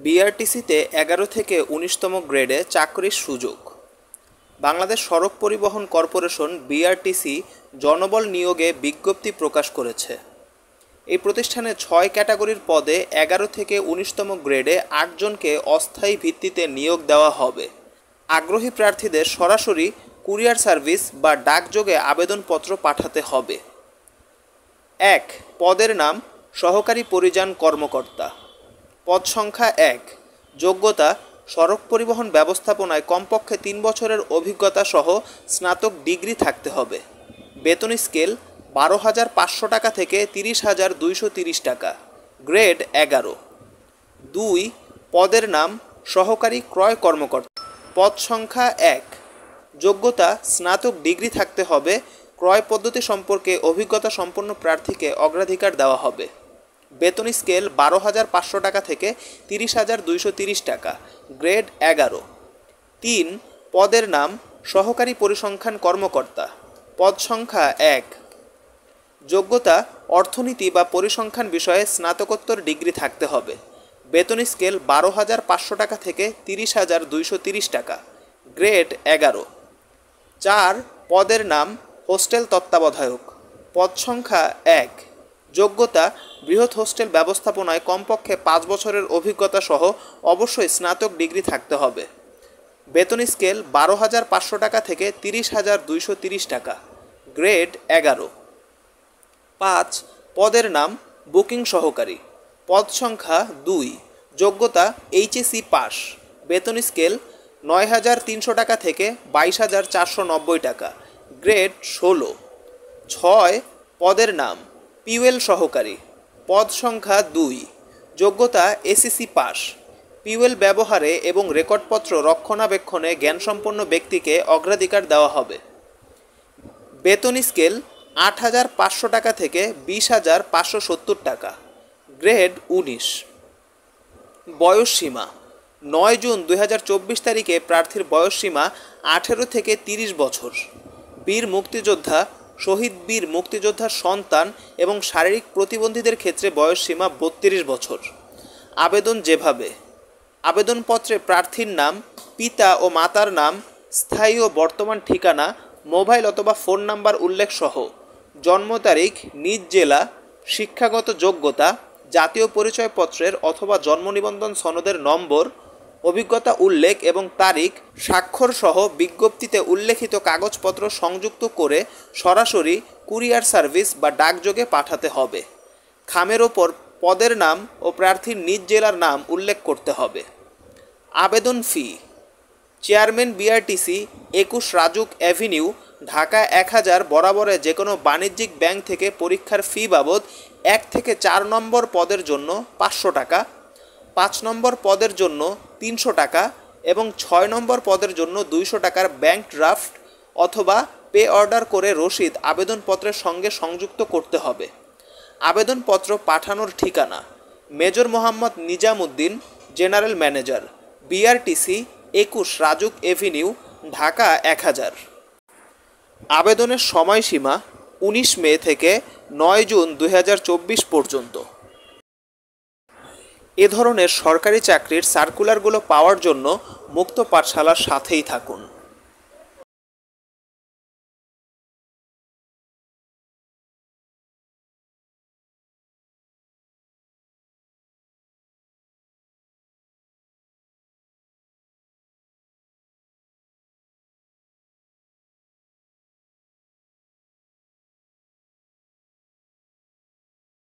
বিআরটিসিতে 11 থেকে 19তম গ্রেডে চাকরির সুযোগ। বাংলাদেশ সড়ক পরিবহন কর্পোরেশন বিআরটিসি জনবল নিয়োগে বিজ্ঞপ্তি প্রকাশ করেছে। এই প্রতিষ্ঠানে 6 ক্যাটাগরির পদে 11 থেকে 19তম গ্রেডে 8 জনকে অস্থায়ী ভিত্তিতে নিয়োগ দেওয়া হবে। আগ্রহী প্রার্থীদের সরাসরি কুরিয়ার সার্ভিস বা ডাকযোগে আবেদনপত্র পাঠাতে হবে। 1 পদের নাম সহকারী পরিযান কর্মকর্তা। পদ সংখ্যা 1। যোগ্যতা সড়ক পরিবহন ব্যবস্থাপনায় কমপক্ষে 3 বছরের অভিজ্ঞতা সহ স্নাতক ডিগ্রি থাকতে হবে। বেতন স্কেল 12,500 টাকা থেকে 30,230 টাকা। গ্রেড 11। 2 পদের নাম সহকারী ক্রয় কর্মকর্তা। পদ সংখ্যা 1। যোগ্যতা স্নাতক ডিগ্রি থাকতে হবে। ক্রয় পদ্ধতি সম্পর্কে অভিজ্ঞতা সম্পন্ন প্রার্থীকে অগ্রাধিকার দেওয়া হবে। বেতন স্কেল 12,500 টাকা থেকে 30,230 টাকা। গ্রেড 11। 3 পদের নাম সহকারী পরিসংখ্যান কর্মকর্তা। পদ সংখ্যা 1। যোগ্যতা অর্থনীতি বা পরিসংখ্যান বিষয়ে স্নাতকোত্তর ডিগ্রি থাকতে হবে। বেতন স্কেল 12,500 টাকা থেকে 30,230 টাকা। গ্রেড 11। 4 পদের নাম হোস্টেল তত্ত্বাবধায়ক। পদ সংখ্যা 1। যোগ্যতা বৃহৎ হোস্টেল ব্যবস্থাপনায় কমপক্ষে 5 বছরের অভিজ্ঞতা সহ অবশ্যই স্নাতক ডিগ্রি থাকতে হবে। বেতন স্কেল 12,500 টাকা থেকে 30,230 টাকা। গ্রেড 11। 5 পদের নাম বুকিং সহকারী। পদ সংখ্যা 2। যোগ্যতা এইচএসসি পাস। বেতন স্কেল 9,300 টাকা থেকে 22,490 টাকা। গ্রেড 16। 6 পদের নাম পিওএল সহকারী। পদ সংখ্যা 2। যোগ্যতা এসএসসি পাস। পিওএল ব্যবহারে এবং রেকর্ডপত্র রক্ষণাবেক্ষণে জ্ঞানসম্পন্ন ব্যক্তিকে অগ্রাধিকার দেওয়া হবে। বেতন স্কেল 8,500 টাকা থেকে 20,570 টাকা। গ্রেড 19। বয়সসীমা 9 জুন 2024 তারিখে প্রার্থীর বয়সসীমা 18 থেকে 30 বছর। বীর মুক্তিযোদ্ধা, শহীদ বীর মুক্তিযোদ্ধার সন্তান এবং শারীরিক প্রতিবন্ধীদের ক্ষেত্রে বয়সসীমা 32 বছর। আবেদন যেভাবে: আবেদনপত্রে প্রার্থীর নাম, পিতা ও মাতার নাম, স্থায়ী ও বর্তমান ঠিকানা, মোবাইল অথবা ফোন নাম্বার উল্লেখ সহ জন্ম তারিখ, নিজ জেলা, শিক্ষাগত যোগ্যতা, জাতীয় পরিচয়পত্রের অথবা জন্ম নিবন্ধন সনদের নম্বর, অভিজ্ঞতা উল্লেখ এবং তারিখ, স্বাক্ষর সহ বিজ্ঞপ্তিতে উল্লেখিত কাগজপত্র সংযুক্ত করে সরাসরি কুরিয়ার সার্ভিস বা ডাকযোগে পাঠাতে হবে। খামের ওপর পদের নাম ও প্রার্থীর নিজ জেলার নাম উল্লেখ করতে হবে। আবেদন ফি: চেয়ারম্যান বিআরটিসি, 21 রাজুক অ্যাভিনিউ, ঢাকা 1000 বরাবরে যে কোনো বাণিজ্যিক ব্যাংক থেকে পরীক্ষার ফি বাবদ 1 থেকে 4 নম্বর পদের জন্য 500 টাকা, 5 নম্বর পদের জন্য 300 টাকা এবং 6 নম্বর পদের জন্য 200 টাকার ব্যাংক ড্রাফট অথবা পে অর্ডার করে রসিদ আবেদনপত্রের সঙ্গে সংযুক্ত করতে হবে। আবেদনপত্র পাঠানোর ঠিকানা: major Mohammad Nizamuddin, general manager, BRTC, 21 RAJUK Avenue, Dhaka 1000। আবেদনের সময়সীমা 19 মে থেকে 9 জুন 2024 পর্যন্ত। এ ধরনের সরকারি চাকরির সার্কুলারগুলো পাওয়ার জন্য মুক্ত পাঠশালার সাথেই থাকুন।